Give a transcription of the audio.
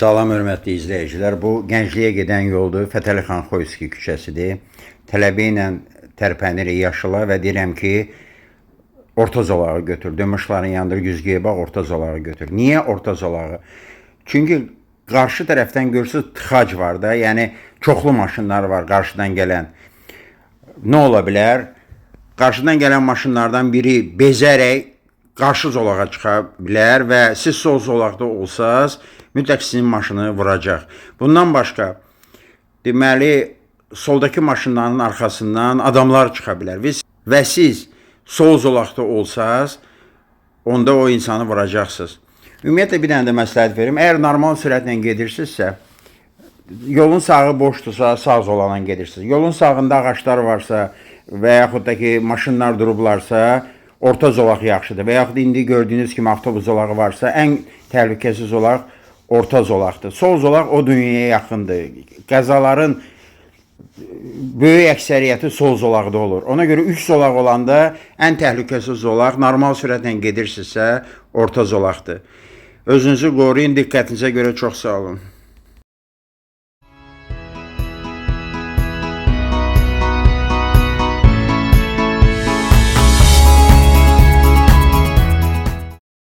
Salam, hörmətli izləyicilər. Bu Gəncliyə gedən yoldur. Fətəli xan Xoyski küçəsidir. Tələbə ilə tərpənirik yaşıla və deyirəm ki, orta zolağı götür. Dömüşlərin yandır, güzgüyə bax, orta zolağı götür. Niyə orta zolağı? Çünki qarşı tərəfdən görürsünüz tıxac var da, yəni çoxlu maşınlar var qarşıdan gələn. Nə ola bilər? Qarşıdan gələn maşınlardan biri bezərək qarşı zolağa çıxa bilər və siz sol zolaqda olsanız, mütləq sizin maşını vuracaq. Bundan başqa, deməli, soldakı maşınların arxasından adamlar çıxa bilər. Və siz sol zolaqda olsanız, onda o insanı vuracaqsınız. Ümumiyyətlə, bir dənə də məsləhət verim. Əgər normal sürətlə gedirsinizsə, yolun sağı boşdursa, sağ zolaqdan gedirsiniz. Yolun sağında ağaçlar varsa və yaxud da ki, maşınlar durublarsa, orta zolaq yaxşıdır. Və yaxud indi gördüyünüz kimi avtobus zolağı varsa, ən təhlükəsiz zolaq orta zolaqdır. Sol zolaq o dünyaya yaxındır. Qəzaların böyük əksəriyyəti sol zolaqda olur. Ona görə 3 zolaq olanda ən təhlükəsiz zolaq, normal sürətlə gedirsinizsə, orta zolaqdır. Özünüzü qoruyun, diqqətinizə görə çox sağ olun.